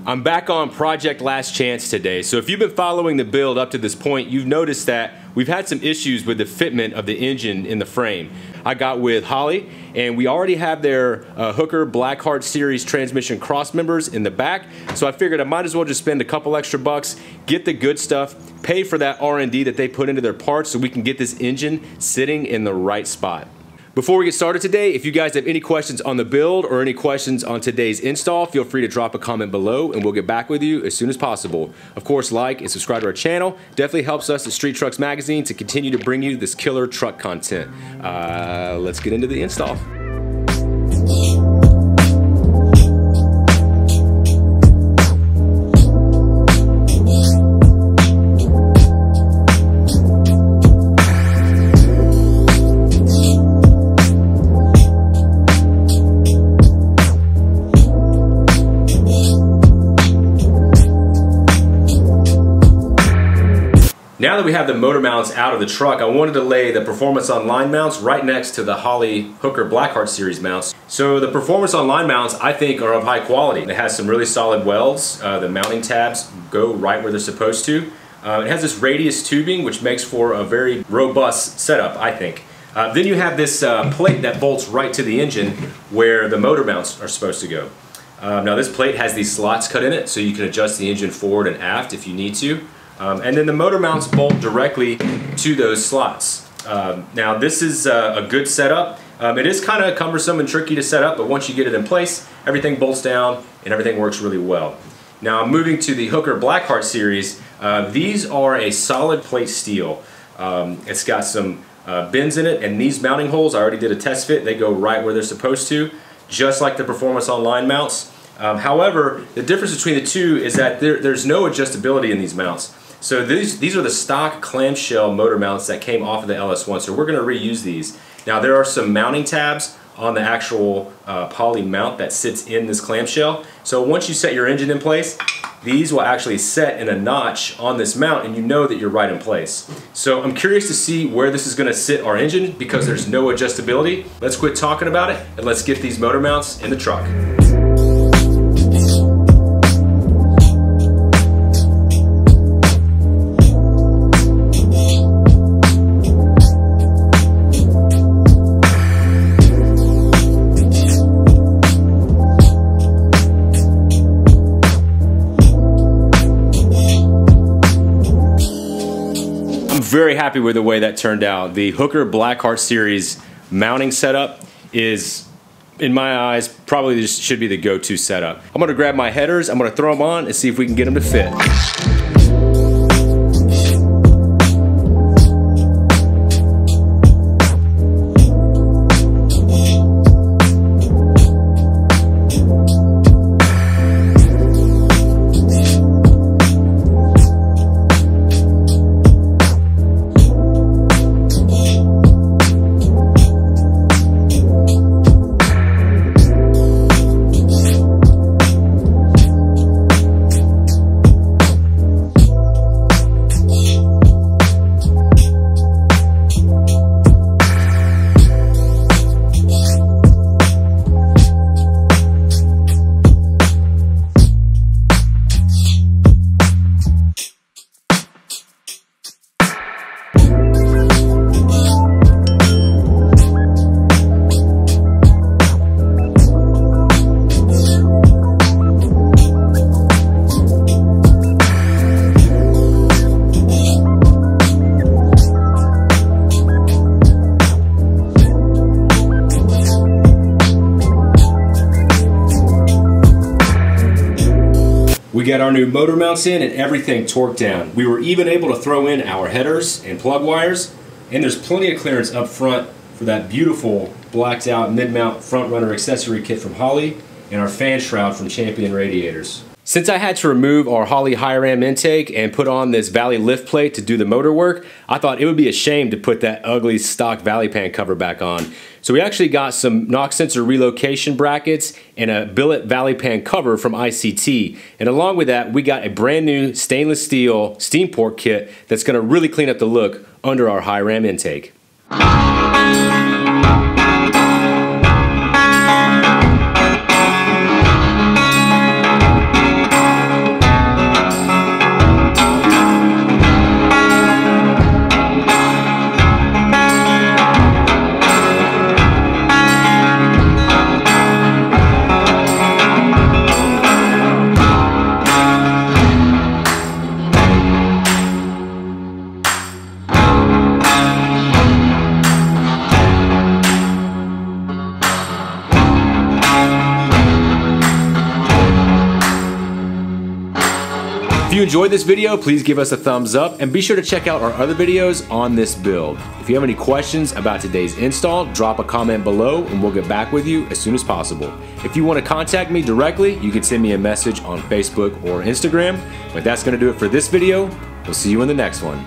I'm back on Project Last Chance today. So if you've been following the build up to this point, you've noticed that we've had some issues with the fitment of the engine in the frame. I got with Holley, and we already have their Hooker Blackheart series transmission cross members in the back. So I figured I might as well just spend a couple extra bucks, get the good stuff, pay for that R&D that they put into their parts so we can get this engine sitting in the right spot. Before we get started today, if you guys have any questions on the build or any questions on today's install, feel free to drop a comment below and we'll get back with you as soon as possible. Of course, like and subscribe to our channel. Definitely helps us at Street Trucks Magazine to continue to bring you this killer truck content. Let's get into the install. Now that we have the motor mounts out of the truck, I wanted to lay the Performance on line mounts right next to the Holley Hooker Blackheart series mounts. So the Performance on line mounts, I think, are of high quality. It has some really solid welds. The mounting tabs go right where they're supposed to. It has this radius tubing, which makes for a very robust setup, I think. Then you have this plate that bolts right to the engine where the motor mounts are supposed to go. Now this plate has these slots cut in it, so you can adjust the engine forward and aft if you need to. And then the motor mounts bolt directly to those slots. Now this is a good setup. It is kind of cumbersome and tricky to set up, but once you get it in place, everything bolts down and everything works really well. Now moving to the Hooker Blackheart series, these are a solid plate steel. It's got some bends in it, and these mounting holes, I already did a test fit, they go right where they're supposed to, just like the Performance on line mounts. However, the difference between the two is that there's no adjustability in these mounts. So these are the stock clamshell motor mounts that came off of the LS1, so we're going to reuse these. Now there are some mounting tabs on the actual poly mount that sits in this clamshell. So once you set your engine in place, these will actually set in a notch on this mount and you know that you're right in place. So I'm curious to see where this is going to sit our engine because there's no adjustability. Let's quit talking about it and let's get these motor mounts in the truck. Very happy with the way that turned out. The Hooker Blackheart series mounting setup is, in my eyes, probably just should be the go-to setup. I'm gonna grab my headers, I'm gonna throw them on and see if we can get them to fit. We got our new motor mounts in and everything torqued down. We were even able to throw in our headers and plug wires, and there's plenty of clearance up front for that beautiful blacked out mid-mount front runner accessory kit from Holley and our fan shroud from Champion Radiators. Since I had to remove our Holley high ram intake and put on this Valley lift plate to do the motor work, I thought it would be a shame to put that ugly stock Valley pan cover back on. So we actually got some knock sensor relocation brackets and a billet Valley pan cover from ICT. And along with that, we got a brand new stainless steel steam port kit that's gonna really clean up the look under our high ram intake. you enjoyed this video, please give us a thumbs up and be sure to check out our other videos on this build. If you have any questions about today's install, drop a comment below and we'll get back with you as soon as possible. If you want to contact me directly, you can send me a message on Facebook or Instagram. But that's going to do it for this video. We'll see you in the next one.